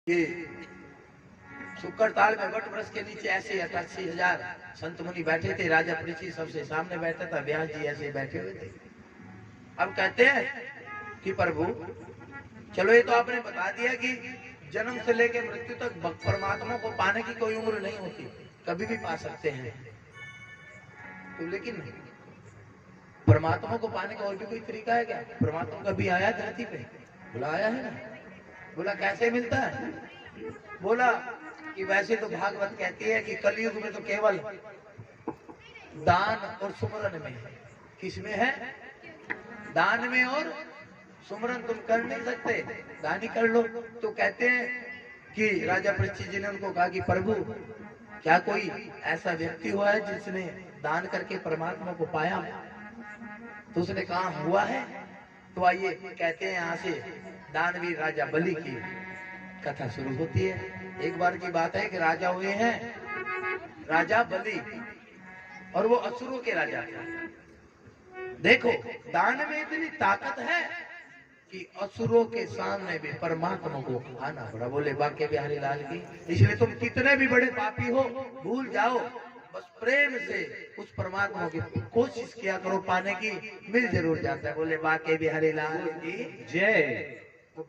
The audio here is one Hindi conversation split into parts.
ये शुक्र ताल में वट वृक्ष के नीचे ऐसे 88,000 संत मुनि बैठे थे। राजा परीक्षित सबसे सामने बैठा था, व्यास जी ऐसे बैठे हुए थे। अब कहते हैं कि प्रभु चलो ये तो आपने बता दिया कि जन्म से लेकर मृत्यु तक परमात्मा को पाने की कोई उम्र नहीं होती, कभी भी पा सकते हैं। तो लेकिन परमात्मा को पाने का और भी कोई तरीका है क्या? परमात्मा कभी आया धरती पे? बोला आया है ना। बोला कैसे मिलता है? बोला कि वैसे तो भागवत कहती है कि कलयुग में तो केवल दान और सुमरन में है। किसमें है? दान में और सुमरन तुम कर नहीं सकते, दान ही कर लो। तो कहते हैं कि राजा परीक्षित जी ने उनको कहा कि प्रभु क्या कोई ऐसा व्यक्ति हुआ है जिसने दान करके परमात्मा को पाया? तो उसने कहा हुआ है। तो आइए कहते हैं यहाँ से दानवीर राजा बलि की कथा शुरू होती है। एक बार की बात है कि राजा हुए हैं राजा बलि, और वो असुरों के राजा थे। देखो दान में इतनी ताकत है कि असुरों के सामने भी परमात्मा को आना पड़ा। बोले बाके बिहारी लाल की। इसलिए तुम कितने भी बड़े पापी हो भूल जाओ, बस प्रेम से उस परमात्मा की कोशिश किया करो, पाने की मिल जरूर जाता है। बोले बाके बिहारी लाल की जय। क्या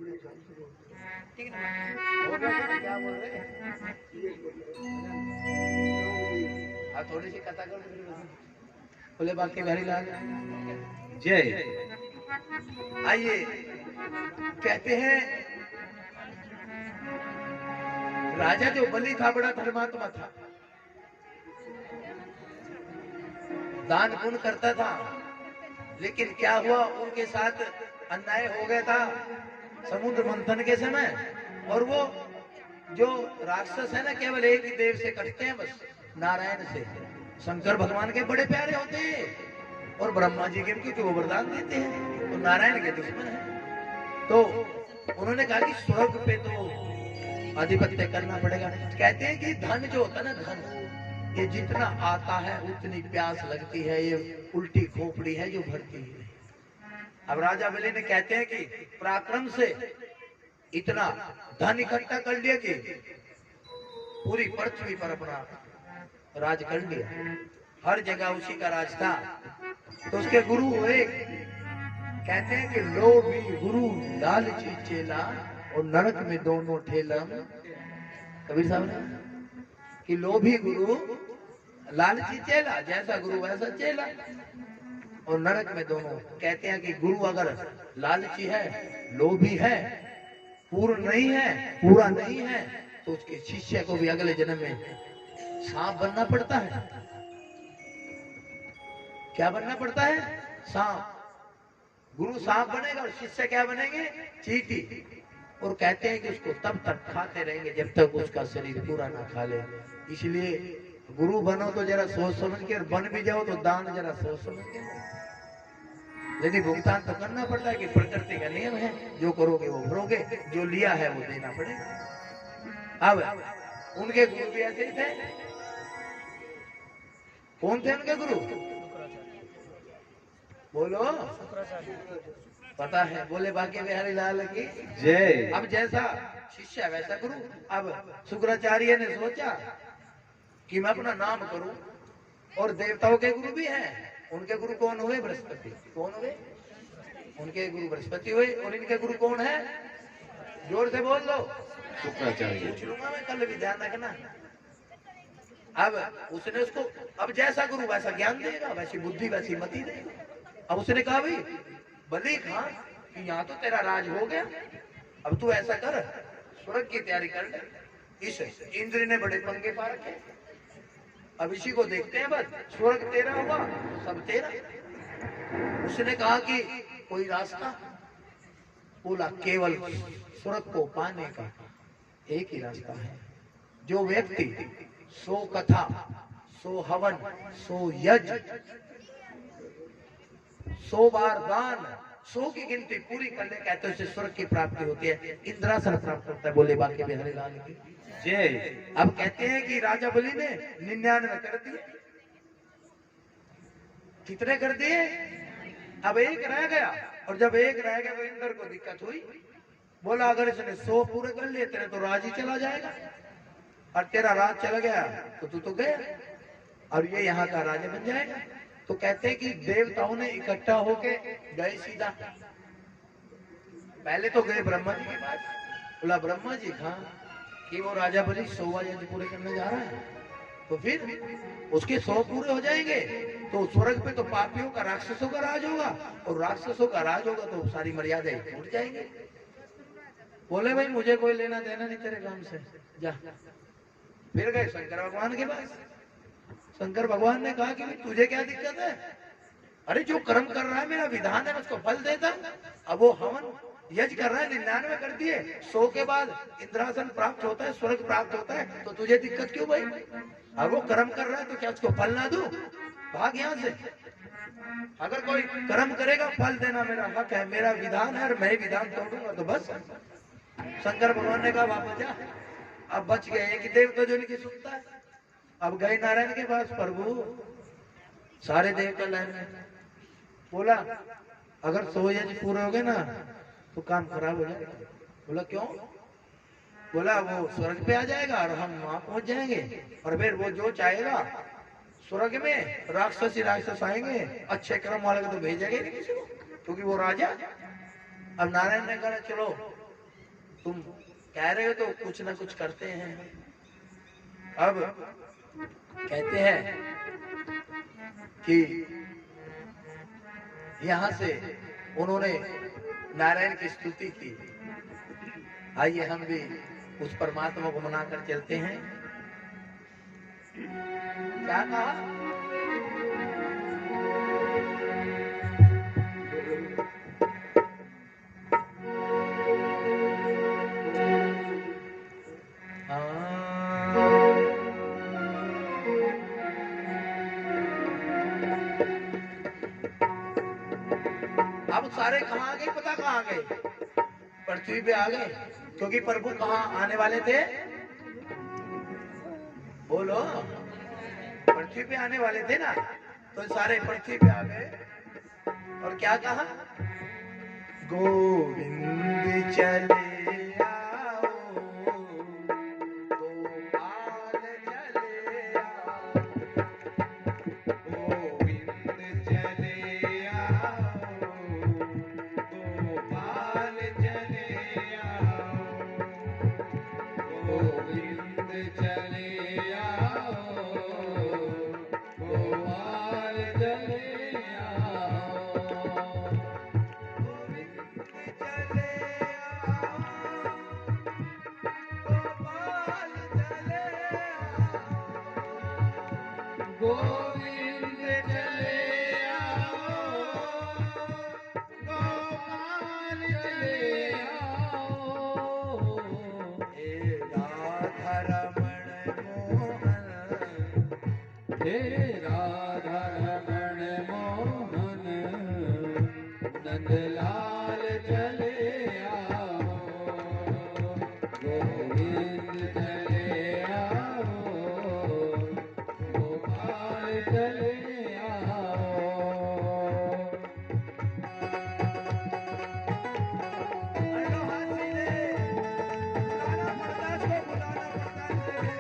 बोल रहे? हाँ थोड़ी सी कथा कर। बोले बाके बिहारी लाल जय। आइए कहते हैं राजा जो बलि था बड़ा धर्मात्मा था, दान पुण्य करता था। लेकिन क्या हुआ, उनके साथ अन्याय हो गया था समुद्र मंथन के समय। और वो जो राक्षस है ना, केवल एक ही देव से कटते हैं, बस नारायण से। शंकर भगवान के बड़े प्यारे होते हैं और ब्रह्मा जी के क्योंकि वो वरदान देते हैं, तो नारायण के दुश्मन है। तो उन्होंने कहा कि स्वर्ग पे तो आधिपत्य करना पड़ेगा। कहते हैं कि धन जो होता है ना, धन ये जितना आता है उतनी प्यास लगती है, ये उल्टी खोपड़ी है जो भरती है। अब राजा बलि ने कहते हैं कि पराक्रम से इतना धन इकट्ठा कर लिया कि पूरी पृथ्वी पर अपना राज कर लिया, हर जगह उसी का राज था। तो उसके गुरु हुए, कहते हैं कि लोभी गुरु लालची चेला और नरक में दोनों ठेला। कबीर साहब ने कि लोभी गुरु लालची चेला, जैसा गुरु वैसा चेला, और नरक में दोनों। कहते हैं कि गुरु अगर लालची है, लोभी है, पूर्ण नहीं है, पूरा नहीं है, तो उसके शिष्य को भी अगले जन्म में सांप बनना पड़ता है। क्या बनना पड़ता है? सांप। गुरु सांप बनेगा और शिष्य क्या बनेंगे? चींटी। और कहते हैं कि उसको तब तक खाते रहेंगे जब तक उसका शरीर पूरा ना खा ले। इसलिए गुरु बनो तो जरा सोच समझ के, और बन भी जाओ तो दान जरा सोच समझ के। यदि भुगतान तो करना पड़ता है कि प्रकृति का नियम है, जो करोगे वो भरोगे, जो लिया है वो देना पड़ेगा। अब उनके गुरु भी ऐसे ही थे। कौन थे उनके गुरु? बोलो पता है? बोले बाके बिहारी लाल की जय। अब जैसा शिष्य वैसा गुरु। अब शुक्राचार्य ने सोचा कि मैं अपना नाम करूं, और देवताओं के गुरु भी हैं। उनके गुरु कौन हुए? बृहस्पति। कौन हुए? उनके गुरु बृहस्पति हुए। और इनके गुरु कौन है? जोर से बोल लो। शुक्राचार्य। पूछ लूंगा मैं कल भी, ध्यान रखना। अब उसने उसको, अब जैसा गुरु वैसा ज्ञान देगा, वैसी बुद्धि वैसी मति देगा। अब उसने कहा भाई बलि खां कि यहाँ तो तेरा राज हो गया, अब तू ऐसा कर, स्वर्ग की तैयारी कर ले। इस इंद्र ने बड़े पंगे पा रखे, अब इसी को देखते हैं, बस स्वर्ग तेरा हुआ सब तेरा। उसने कहा कि कोई रास्ता? बोला केवल स्वर्ग को पाने का एक ही रास्ता है। जो व्यक्ति 100 कथा, 100 हवन, 100 यज्ञ, 100 बार दान, 100 की गिनती पूरी कर ले, कहते हैं स्वर्ग की प्राप्ति होती है, इंद्रासन प्राप्त होता है। बोले बाके बिहारी लाल की जय। अब कहते हैं कि राजा बलि ने 99 कर दिए। कितने कर दिए? अब एक रह गया, और जब एक रह गया तो इंद्र को दिक्कत हुई। बोला अगर इसने 100 पूरे कर लिए तेरे तो राज ही चला जाएगा, और तेरा राज चला गया तो तू तो गया, और ये यहाँ का राजा बन जाएगा। तो कहते हैं कि देवताओं ने इकट्ठा होके गए सीधा, पहले तो गए ब्रह्मा जी के पास। बोला ब्रह्मा जी हाँ कि वो राजा बलि 100 यज्ञ पूरे करने जा रहा है, तो फिर उसके 100 पूरे हो जाएंगे तो स्वर्ग पे तो पापियों का राक्षसों का राज होगा, और राक्षसों का राज होगा तो सारी मर्यादाएं टूट जाएंगी। बोले भाई मुझे कोई लेना देना नहीं तेरे काम से, जा। फिर गए शंकर भगवान के पास। शंकर भगवान ने कहा कि भाई तुझे क्या दिक्कत है, अरे जो कर्म कर रहा है मेरा विधान है उसको फल देता। अब वो हवन यज्ञ कर रहा है 99 कर दिए, 100 के बाद इंद्रासन प्राप्त होता है, स्वर्ग प्राप्त होता है, तो तुझे दिक्कत क्यों भाई? अब वो कर्म कर रहा है तो क्या उसको फल ना दूं? भाग यहाँ से। अगर कोई कर्म करेगा फल देना मेरा हक है, मेरा विधान है, और मैं विधान तोड़ूंगा तो बस। शंकर भगवान ने कहा वापस जा। अब बच गए एक देवता जो इनकी सुनता है। अब गए नारायण के पास, प्रभु सारे देवता लाइन में। बोला अगर 100 यज्ञ पूरे हो गए ना तो काम खराब हो जाएगा। बोला क्यों? बोला वो स्वर्ग पे आ जाएगा और हम वहां पहुंच जाएंगे, और फिर वो जो चाहेगा स्वर्ग में राक्षस ही राक्षस आएंगे, अच्छे कर्म वाले को तो भेजेंगे नहीं किसी को, क्योंकि वो राजा। अब नारायण ने कहा चलो तुम कह रहे हो तो कुछ ना कुछ करते हैं। अब कहते हैं कि यहां से उन्होंने नारायण की स्तुति की। आइए हम भी उस परमात्मा को मनाकर चलते हैं। क्या कहा? अब सारे कहाँ आ गए? पता कहाँ आ गए? पृथ्वी पे आ गए, क्योंकि प्रभु कहाँ आने वाले थे? बोलो, पृथ्वी पे आने वाले थे ना, तो सारे पृथ्वी पे आ गए। और क्या कहा? गोविंद चले आओ, गोपाल चले आओ, गोविंद चले आओ, गोपाल चले आओ, गोविंद चले आओ, गोपाल चले आओ, गोविंद चले आओ, गोपाल चले आओ, हे राधा रमण मोहन, हे राधा रमण मोहन, नंदलाल चले आओ, गोविंद चले आओ, गोपाल चले आओ। हेलो हाथी ने बुलाना पड़ता है, बुलाना पड़ता है।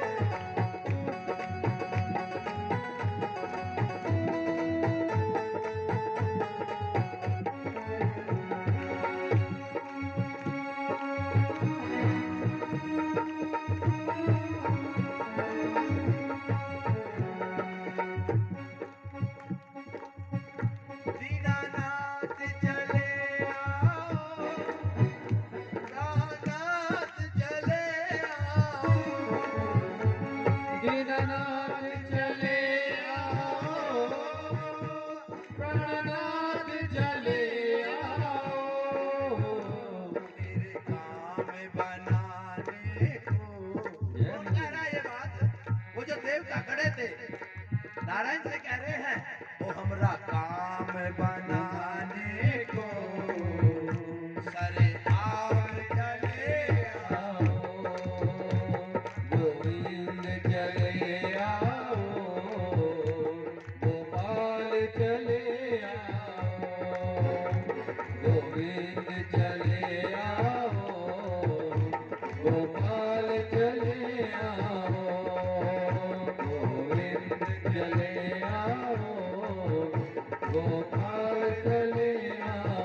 चले आओ, गोविंद चले आओ, गोपाल चले आओ,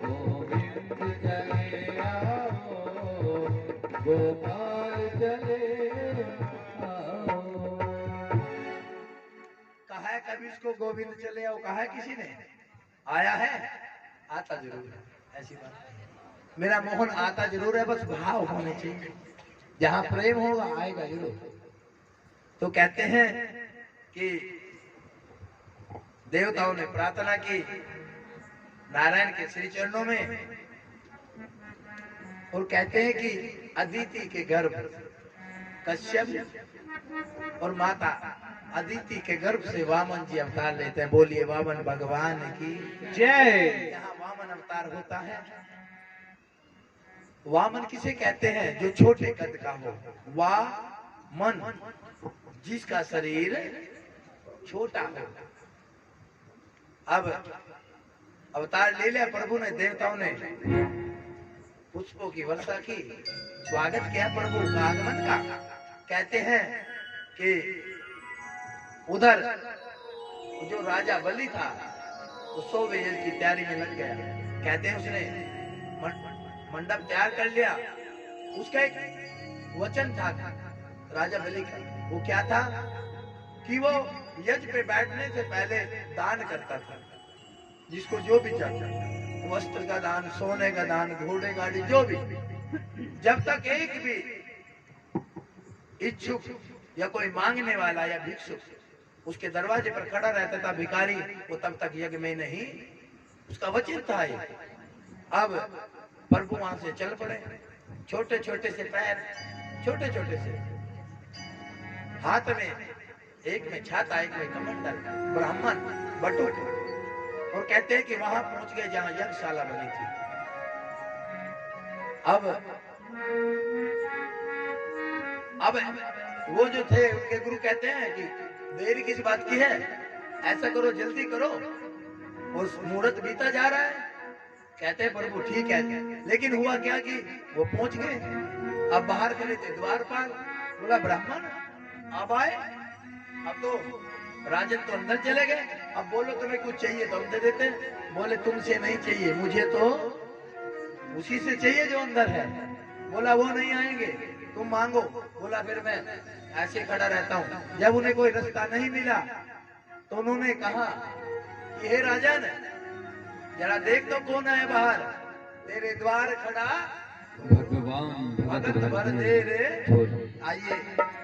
गोविंद चले आओ, गोपाल चले आओ। कहा है कभी इसको गोविंद चले आओ, कहा है किसी ने? आया है? आता जरूर है, ऐसी बात नहीं। मेरा मोहन आता जरूर है, बस भाव होने चाहिए। जहां प्रेम होगा आएगा जरूर। तो कहते हैं कि देवताओं ने प्रार्थना की नारायण के श्री चरणों में, और कहते हैं कि अदिति के गर्भ कश्यप और माता अदिति के गर्भ से वामन जी अवतार लेते हैं। बोलिए वामन भगवान की जय। यहाँ वामन अवतार होता है। वामन किसे कहते हैं? जो छोटे कद का हो। वामन, जिसका शरीर छोटा हो। अब अवतार ले लिया प्रभु ने, देवताओं ने पुष्पों की वर्षा की, स्वागत किया प्रभु का आगमन का। कहते हैं कि उधर जो राजा बलि था वो 100 यज्ञ की तैयारी में लग गया। कहते हैं उसने मंडप तैयार कर लिया। उसका एक वचन था राजा बलि का, वो क्या था कि वो यज्ञ पे बैठने से पहले दान करता था। जिसको जो भी चाहिए, वस्त्र का दान, सोने का दान, घोड़े गाड़ी, जो भी, जब तक एक भी इच्छुक या कोई मांगने वाला या भिक्षुक उसके दरवाजे पर खड़ा रहता था भिखारी, वो तब तक यज्ञ में नहीं। उसका वचन था ये। अब प्रभु वहां से चल पड़े, छोटे छोटे से पैर, छोटे छोटे से हाथ में, एक में छाता, एक में कमंडल, ब्राह्मण बटुक, और कहते हैं कि वहां पहुंच गए जहां यज्ञशाला बनी थी। अब वो जो थे उनके गुरु कहते हैं कि देरी किस बात की है, ऐसा करो जल्दी करो, और मुहूर्त बीता जा रहा है। कहते हैं प्रभु ठीक है, लेकिन हुआ क्या कि वो पहुंच गए। अब बाहर खड़े थे द्वारपाल, बोला ब्राह्मण अब आए, अब तो राजन तो अंदर चले गए, अब बोलो तुम्हें कुछ चाहिए तो हम दे देते हैं। बोले तुमसे नहीं चाहिए, मुझे तो उसी से चाहिए जो अंदर है। बोला वो नहीं आएंगे, तुम मांगो। बोला फिर मैं ऐसे खड़ा रहता हूँ। जब उन्हें कोई रास्ता नहीं मिला तो उन्होंने कहा कि हे राजन, जरा देख तो कौन है बाहर, तेरे द्वार खड़ा भगवान भगत भर दे रे। आइए,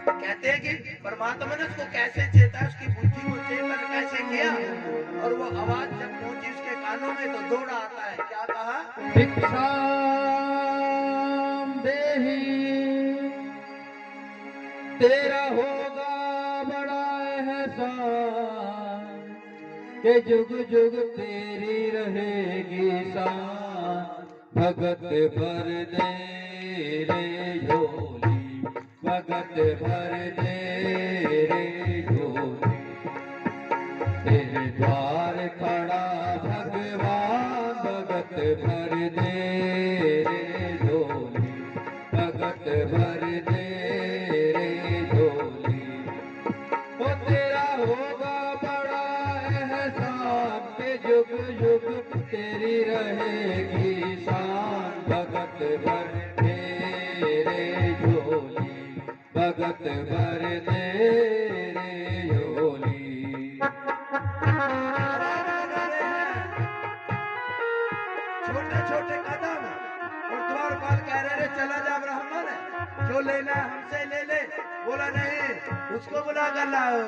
कहते हैं कि परमात्मा ने उसको कैसे चेता, उसकी बुद्धि को चेतन कैसे किया, और वो आवाज जब पहुंची उसके कानों में तो दौड़ा आता है। क्या कहा? भिक्षाम देहि, तेरा होगा बड़ा एहसान, के जुग जुग तेरी रहेगी शान। भगत भर दे रे झोली, भगत भर दे रे झोली, तेरे द्वार खड़ा भगवान। भगत भर दे रे झोली, भगत भर दे रे झोली, वो तेरा होगा बड़ा एहसान, के जुग जुग तेरी रहेगी शान। भगत भर दे रे झोली, भगत भर दे रे झोली। छोटे छोटे कदम, और द्वारपाल कह रहे चला जा ब्राह्मण, जो लेना है हमसे ले ले। बोला नहीं, उसको बुला कर लाओ।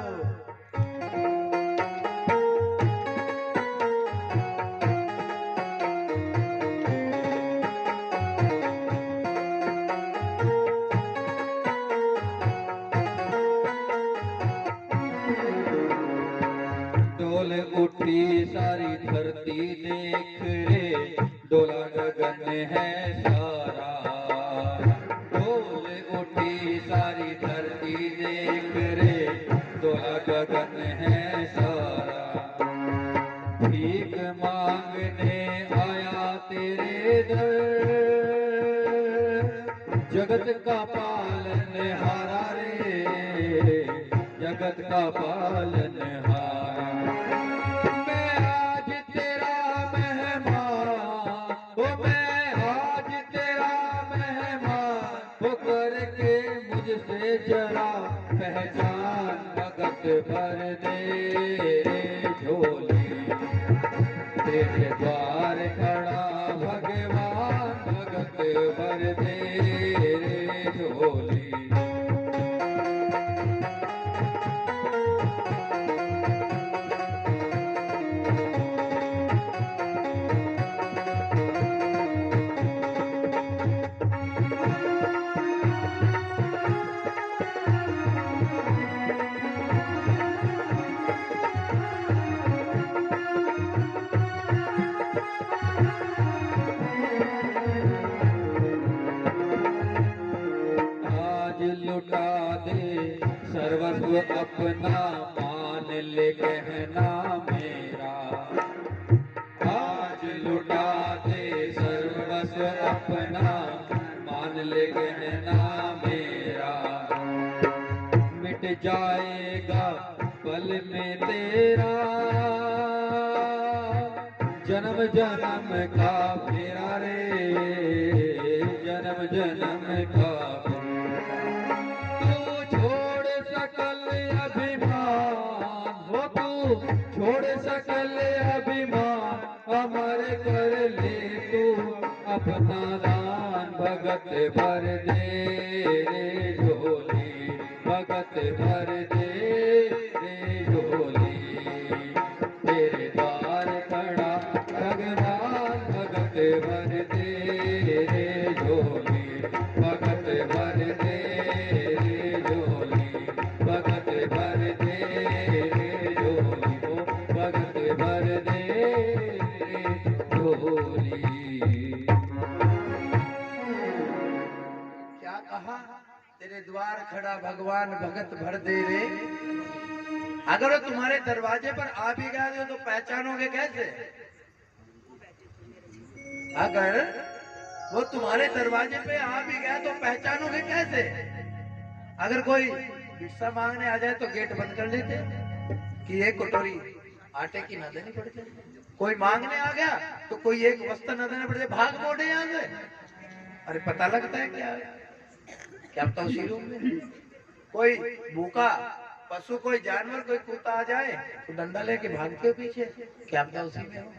डोल उठी सारी धरती देख रे, डोला गगन है सारा। डोल उठी सारी धरती देख रे, डोला गगन है सारा। भीख मांगने आया तेरे दर, जगत का पालनहारा रे, जगत का पालनहारा। मैं आज तेरा मेहमान, ओ मैं आज तेरा मेहमान, वो करके मुझसे जरा पहचान, भगत भर दे रे झोली, तेरे द्वार खड़ा भगवान, भगत भर दे रे झोली। लुटा दे सर्वस्व अपना, मान ले कहना मेरा। आज लुटा दे सर्वस्व अपना, मान ले कहना मेरा। मिट जाएगा पल में तेरा जन्म जन्म का फेरा रे, जन्म जन्म का। छोड़ सकल अभिमान, अमर कर ले तू अपना दान, भगत भर दे रे झोली, भगत भर दे रे झोली। तेरे द्वार खड़ा भगवान, भगत भर दे रे झोली, भगत भर दे रे झोली, भगत भर दे रे झोली, भगत भर दे झोली। क्या कहा? तेरे द्वार खड़ा भगवान, भगत भर दे रे। अगर वो तुम्हारे दरवाजे पर आ भी गए तो पहचानोगे कैसे? अगर वो तुम्हारे दरवाजे पे आ भी गया तो पहचानोगे कैसे? अगर कोई भिक्षा मांगने आ जाए तो गेट बंद कर लेते कि एक कटोरी आटे की न देनी पड़ती। कोई मांगने आ गया तो कोई एक वस्त्र न देना पड़ते, भाग मोड़े यहाँ से। अरे पता लगता है क्या पता उसी रूम में कोई भूखा पशु, कोई जानवर, कोई कुत्ता आ जाए तो डंडा लेके भागते हो पीछे, क्या पता उसी में हो।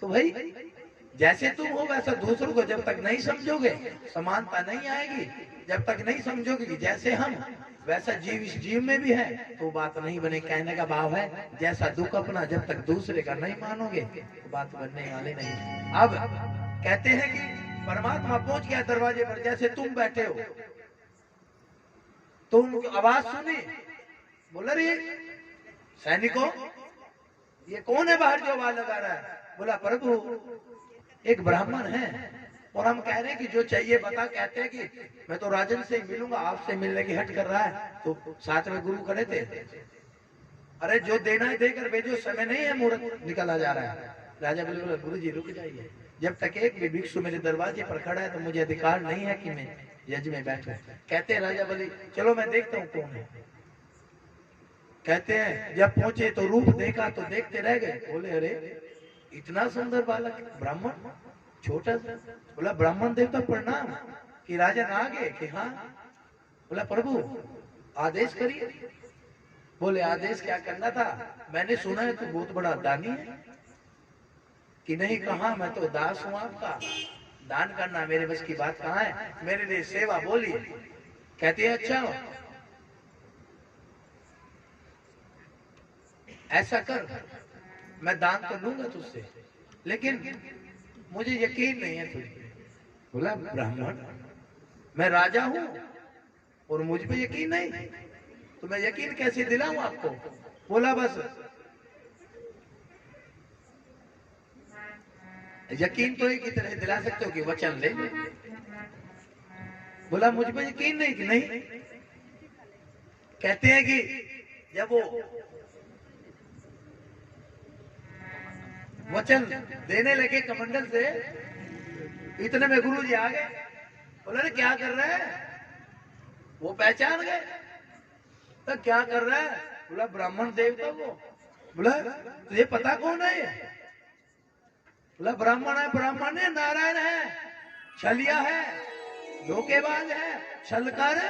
तो भाई जैसे तुम हो वैसा दूसरों को जब तक नहीं समझोगे समानता नहीं आएगी। जब तक नहीं समझोगे कि जैसे हम वैसा जीव इस जीव में भी है तो बात नहीं बने। कहने का भाव है जैसा दुख अपना, जब तक दूसरे का नहीं मानोगे तो बात बनने वाली नहीं। अब कहते हैं कि परमात्मा पहुंच गया दरवाजे पर, जैसे तुम बैठे हो, तुम आवाज सुनी, बोला रे सैनिकों ये कौन है बाहर जो आवाज लगा रहा है? बोला प्रभु एक ब्राह्मण है और हम कह रहे हैं कि जो चाहिए बता। कहते हैं कि मैं तो राजन से ही मिलूंगा, आपसे मिलने की हट कर रहा है। तो साथ में गुरु खड़े थे। अरे जो देना है देकर भेजो, समय नहीं है, मुहूर्त निकला जा रहा है। राजा बोले गुरु जी रुक जाइए, जब तक एक भी भिक्षु मेरे दरवाजे पर खड़ा है तो मुझे अधिकार नहीं है कि मैं यज्ञ में बैठूं। कहते हैं राजा बोले चलो मैं देखता हूँ कौन है। कहते हैं जब पहुंचे तो रूप देखा तो देखते रह गए। बोले अरे इतना सुंदर बालक, ब्राह्मण छोटा सा। बोला ब्राह्मण देवता प्रणाम। कि राजन आ गए? कि हाँ। बोला प्रभु आदेश करिए। बोले आदेश क्या करना था? मैंने सुना है तू बहुत बड़ा दानी है। कि नहीं, कहा मैं तो दास हूं आपका, दान करना मेरे बस की बात कहाँ है, मेरे लिए सेवा बोलिए। कहती है अच्छा ऐसा कर, मैं दान तो लूंगा तुझसे, लेकिन मुझे यकीन नहीं है तुझे। बोला ब्राह्मण मैं राजा हूं और मुझ पे यकीन नहीं, तो मैं यकीन कैसे दिलाऊं आपको? बोला बस यकीन तो एक ही तरह दिला सकते हो कि वचन ले। बोला मुझ पे यकीन नहीं कि नहीं। कहते हैं कि जब वो वचन देने लगे कमंडल से, इतने में गुरु जी आ गए। बोला अरे क्या कर रहा है? वो पहचान गए। तो क्या कर रहा है? बोला ब्राह्मण देवता वो। बोला तुझे पता कौन है ये? बोला ब्राह्मण है। ब्राह्मण है, नारायण है, छलिया है, धोखेबाज है, छलकर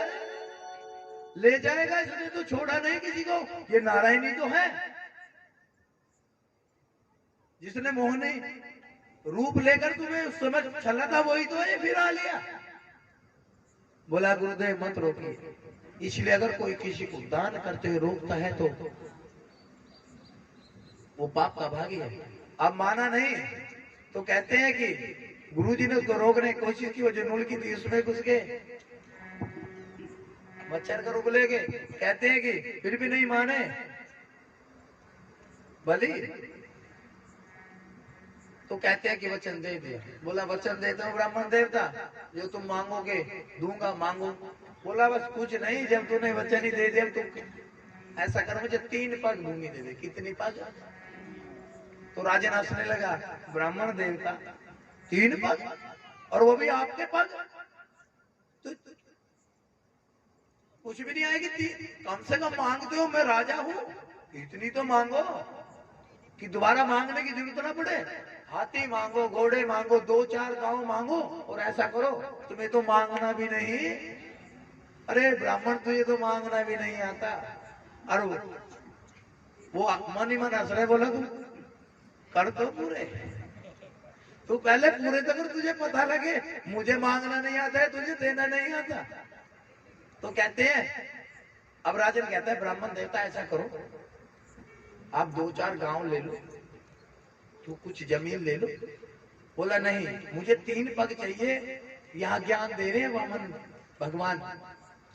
ले जाएगा, इसने तो छोड़ा नहीं किसी को। ये नारायण ही तो है जिसने मोहनी रूप लेकर तुम्हें उस समय छला था, वही तो है, फिर आ लिया। बोला गुरुदेव मत रोकिए, इसलिए अगर कोई किसी को दान करते हुए रोकता है तो वो पाप का भागी है। अब माना नहीं तो कहते हैं कि गुरुजी ने उसको रोकने की कोशिश की, वो जो नूल की थी उसमें घुस गए, मच्छर का रूप ले गए। कहते हैं कि फिर भी नहीं माने, बलि तो कहते हैं कि वचन दे दिया। बोला वचन देता हूँ ब्राह्मण देवता, जो तुम मांगोगे दूंगा, मांगो। बोला बस कुछ नहीं, जब तूने वचन ही दे दिया तुम ऐसा कर, मुझे 3 पग भूमि दे दे। कितनी पग? तो राजन हंसने लगा, ब्राह्मण देवता 3 पग, और वो भी आपके पग? तो कुछ भी नहीं आएगी, कम से कम मांगते हो, मैं राजा हूं, इतनी तो मांगो कि दोबारा मांगने की जरूरत ना पड़े। हाथी मांगो, घोड़े मांगो, 2-4 गांव मांगो, और ऐसा करो तुम्हें तो मांगना भी नहीं। अरे ब्राह्मण तुझे तो मांगना भी नहीं आता। और वो मन ही मन हंस रहे। बोला तू कर दो पूरे, तू पहले पूरे तो कर, तुझे पता लगे मुझे मांगना नहीं आता है, तुझे देना नहीं आता। तो कहते हैं, अब राजन कहता है ब्राह्मण देवता ऐसा करो, आप 2-4 गांव ले लो, तो कुछ जमीन ले लो। बोला नहीं, मुझे 3 पग चाहिए। यहाँ ज्ञान दे रहे हैं वामन भगवान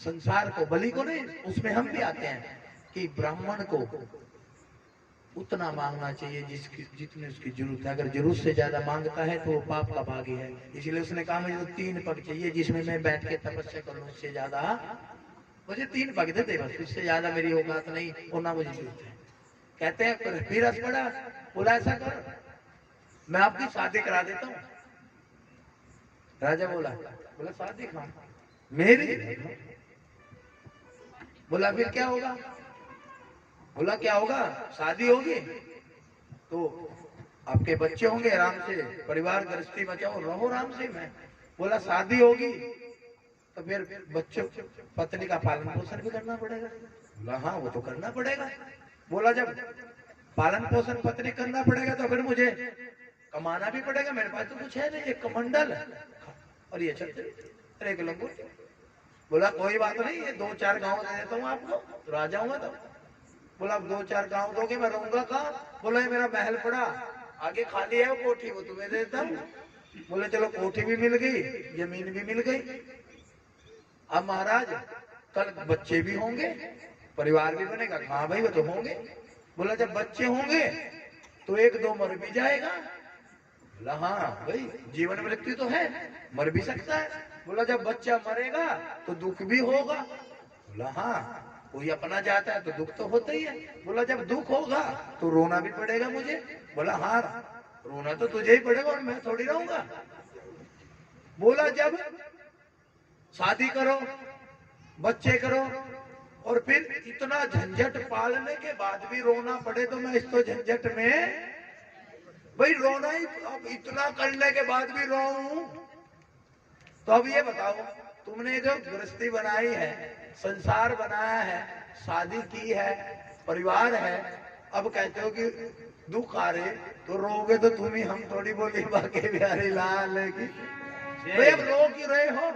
संसार को, बलि को नहीं, उसमें हम भी आते हैं कि ब्राह्मण को उतना मांगना चाहिए जितनी उसकी जरूरत है। अगर जरूरत से ज्यादा मांगता है तो वो पाप का भागी है। इसलिए उसने कहा मुझे तो 3 पग चाहिए जिसमें मैं बैठ के तपस्या करूं, उससे ज्यादा मुझे 3 पग दे दे बस, इससे ज्यादा मेरी औकात नहीं और ना मुझे जरूरत है। कहते हैं फिर हंस पड़ा। बोला ऐसा कर, मैं आपकी शादी करा देता हूँ। राजा बोला शादी कहाँ मेरी? बोला फिर क्या होगा? बोला क्या होगा? शादी होगी तो आपके बच्चे होंगे, आराम से परिवार गृहस्थी बचाओ, रहो आराम से। मैं बोला शादी होगी तो फिर बच्चों पत्नी का पालन पोषण भी करना पड़ेगा। बोला हाँ वो तो करना पड़ेगा। बोला जब पालन पोषण पत्नी करना पड़ेगा तो फिर मुझे कमाना भी पड़ेगा, मेरे पास तो कुछ है नहीं, एक कमंडल और ये छतरी और एक लंगोट। बोला कोई बात नहीं, ये 2-4 गांव दे देता हूँ आपको, तो राजा हूँ तो। बोला 2-4 गांव दोगे, मैं रहूंगा कहाँ? बोला ये मेरा महल पड़ा आगे खाली है, वो कोठी वो तुम्हें देता हूँ। बोले चलो कोठी भी मिल गई, जमीन भी मिल गई। अब महाराज कल बच्चे भी होंगे, परिवार भी बनेगा। हाँ भाई वो तो होंगे। बोला जब बच्चे होंगे तो 1-2 मर भी जाएगा। बोला हाँ भाई जीवन मृत्यु तो है, मर भी सकता है। बोला जब बच्चा मरेगा तो दुख भी होगा। बोला हाँ कोई अपना जाता है तो दुख तो होता ही है। बोला जब दुख होगा तो रोना भी पड़ेगा मुझे। बोला हाँ रोना तो तुझे ही पड़ेगा और मैं थोड़ी रहूंगा। बोला जब शादी करो, बच्चे करो और फिर इतना झंझट पालने के बाद भी रोना पड़े तो मैं इस तो झंझट में भाई रोना ही, अब इतना करने के बाद भी रोऊं। तो अब ये बताओ तुमने जो गृहस्थी बनाई है, संसार बनाया है, शादी की है, परिवार है, अब कहते हो कि दुख आ रहे तो रोगे तो तुम ही, हम थोड़ी बोली बाकी बिहारी लाल की भाई अब रो क्यों रहे हो?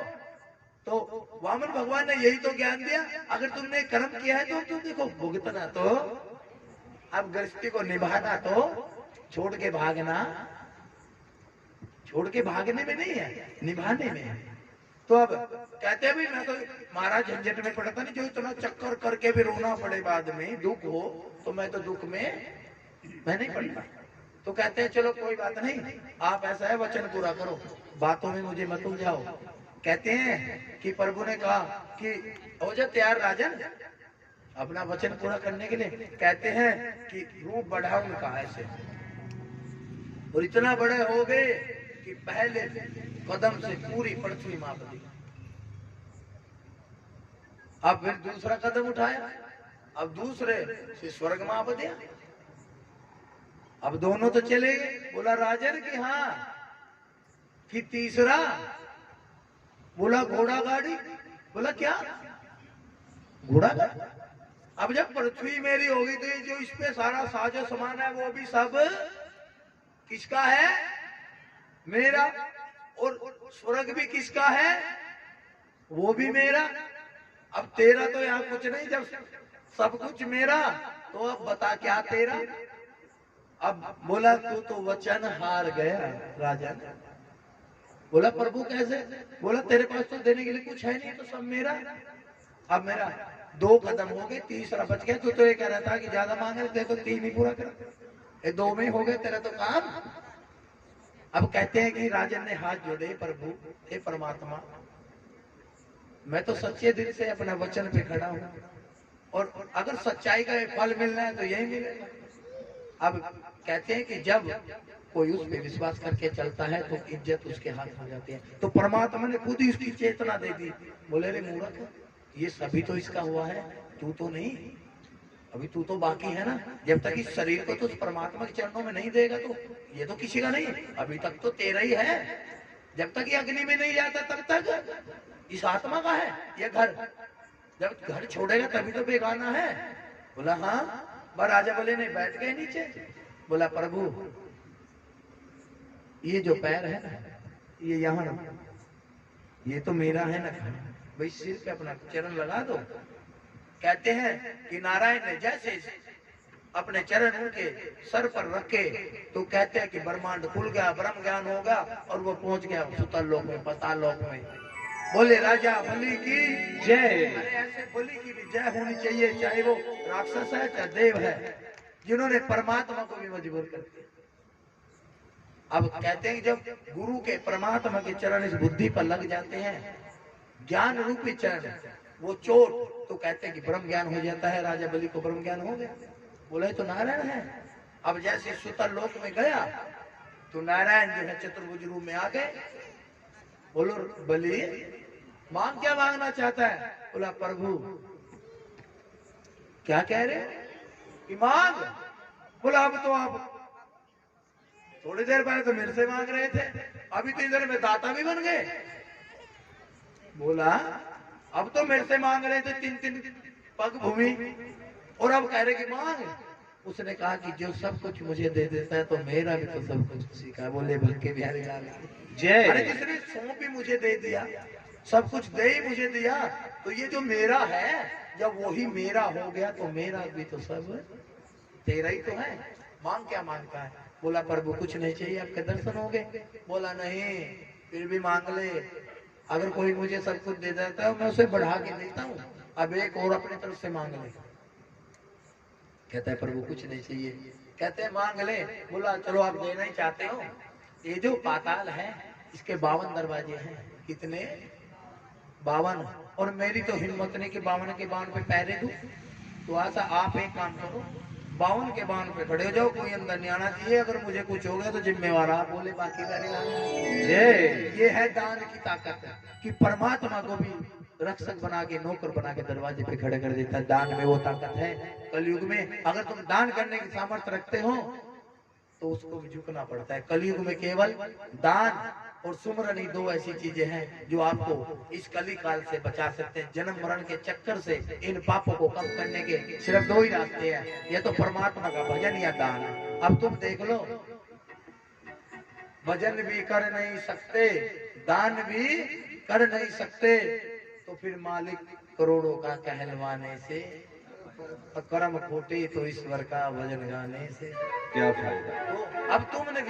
तो वामन भगवान ने यही तो ज्ञान दिया, अगर तुमने कर्म किया है तो तुम देखो भुगतना तो, अब गृहस्थी को निभाना तो छोड़ के भागना, छोड़ के भागने में नहीं है, निभाने में है। तो अब कहते हैं भाई मैं तो महाराज झंझट में पड़ता नहीं, जो इतना चक्कर करके भी रोना पड़े बाद में दुख हो, तो मैं तो दुख में मैं नहीं पड़ता। तो कहते हैं चलो कोई बात नहीं, आप ऐसा है वचन पूरा करो, बातों में मुझे मत उलझाओ। कहते हैं कि प्रभु ने कहा कि हो जा तैयार राजन अपना वचन पूरा करने के लिए। कहते हैं कि रूप बढ़ा उनका ऐसे, और इतना बड़े हो गए कि पहले कदम से पूरी पृथ्वी माप दी। अब फिर दूसरा कदम उठाया, अब दूसरे से स्वर्ग में आप दिया। अब दोनों तो चले गए। बोला राजन की हाँ। फिर तीसरा बोला घोड़ा गाड़ी। बोला क्या घोड़ा गाड़ी? अब जब पृथ्वी मेरी होगी तो ये जो इस पे सारा साजो सामान है वो भी सब किसका है? मेरा। और स्वर्ग भी किसका है? वो भी मेरा। अब तेरा तो यहाँ कुछ नहीं, जब सब कुछ मेरा तो अब बता क्या तेरा? अब बोला तू तो वचन हार गया राजा। बोला प्रभु कैसे? बोला तेरे पास तो देने के लिए कुछ है नहीं, तो सब मेरा। अब मेरा 2 कदम हो गए, तीसरा बच गया। तू तो ये कह रहा था कि ज्यादा मांग रहे थे तो 3 ही पूरा कर, ये 2 में हो गए तेरा तो काम। अब कहते हैं कि राजन ने हाथ जोड़े, प्रभु हे परमात्मा, मैं तो सच्चे दिल से अपना वचन पे खड़ा हूं, और अगर सच्चाई का फल मिलना है तो यही मिलेगा। अब कहते हैं कि जब कोई उस पे विश्वास करके चलता है तो इज्जत उसके हाथ हो जाती है। तो परमात्मा ने खुद ही उसकी चेतना दे दी। बोले रे मूर्ख, ये सभी तो इसका हुआ है, तू तो नहीं, अभी तू तो बाकी है ना। जब तक इस शरीर को तो उस परमात्मा के चरणों में नहीं देगा तो ये तो किसी का नहीं, अभी तक तो तेरा ही है। जब तक ये अग्नि में नहीं जाता तब तक इस आत्मा का है ये घर। जब घर छोड़ेगा तभी तो बेगाना है। बोला हाँ। राजा बोले नहीं, बैठ गए नीचे। बोला प्रभु ये जो पैर है ना, ये यहाँ ना, ये तो मेरा है ना, भाई सिर पे अपना चरण लगा दो। कहते हैं कि नारायण ने जैसे अपने चरण उनके सर पर रखे तो कहते हैं कि ब्रह्मांड खुल गया, ब्रह्म ज्ञान हो गया और वो पहुंच गया सुतल लोक में, पाताल लोक में। बोले राजा बलि की जय। अरे ऐसे बलि की भी जय होनी चाहिए, चाहे वो राक्षस है चाहे देव है, जिन्होंने परमात्मा को भी मजबूर कर दिया। अब कहते हैं कि जब गुरु के परमात्मा के चरण इस बुद्धि पर लग जाते हैं, ज्ञान रूपी चरण, वो चोट, तो कहते हैं कि ब्रह्म ज्ञान हो जाता है। राजा बलि को ब्रह्म ज्ञान हो गया। बोले तो नारायण है। अब जैसे सुतल लोक में गया तो नारायण जो है चतुर्भुज रूप में आ गए। बोलो बलि मांग क्या मांगना चाहता है? बोला प्रभु क्या कह रहे कि मांग? बोला अब तो आप थोड़ी देर पहले तो मेरे से मांग रहे थे, अभी तो इधर में दाता भी बन गए। बोला अब तो मेरे से मांग रहे थे 3-3 पग भूमि, और अब कह रहे कि मांग। उसने कहा कि जो सब कुछ मुझे दे देता है तो मेरा भी तो सब कुछ उसी का। बोले बल्कि बिहारी लाल जय। अरे जिसने सौंप भी मुझे दे दिया, सब कुछ दे ही मुझे दिया, तो ये जो मेरा है जब वही मेरा हो गया तो मेरा भी तो सब तेरा ही तो है। मांग क्या मांगता है? बोला प्रभु कुछ नहीं चाहिए, आपके दर्शन हो गए। बोला नहीं फिर भी मांग ले, अगर कोई मुझे सब कुछ दे देता है मैं उसे बढ़ा के देता हूँ, अब एक और अपनी तरफ से मांग ले। कहता है प्रभु कुछ नहीं चाहिए। कहते हैं मांग ले। बोला चलो आप देना ही चाहते हो, ये जो पाताल है इसके 52 दरवाजे हैं। कितने? 52। और मेरी तो हिम्मत नहीं कि 52 के 52 पे पैरे दूं। तो ऐसा आप एक काम करो, 52 के 52 पे खड़े हो जाओ, कोई अंदर नहीं आना चाहिए। अगर मुझे कुछ हो गया तो जिम्मेवार आप। बोले बाकी ये है दान की ताकत, कि परमात्मा को भी रक्षक बना के, नौकर बना के दरवाजे पे खड़े कर देता है। दान में वो ताकत है। कलयुग में अगर तुम दान करने की सामर्थ्य रखते हो तो उसको भी झुकना पड़ता है। कलयुग में केवल दान और सुमरन ही 2 ऐसी चीजें हैं जो आपको इस कली काल से बचा सकते हैं। जन्म मरण के चक्कर से इन पापों को कम करने के सिर्फ 2 ही रास्ते हैं, ये तो परमात्मा का भजन या दान। अब तुम देख लो, भजन भी कर नहीं सकते, दान भी कर नहीं सकते, तो फिर मालिक करोड़ों का कहलवाने से, कर्म खोटे तो ईश्वर का भजन गाने से क्या फायदा। तो अब तुमने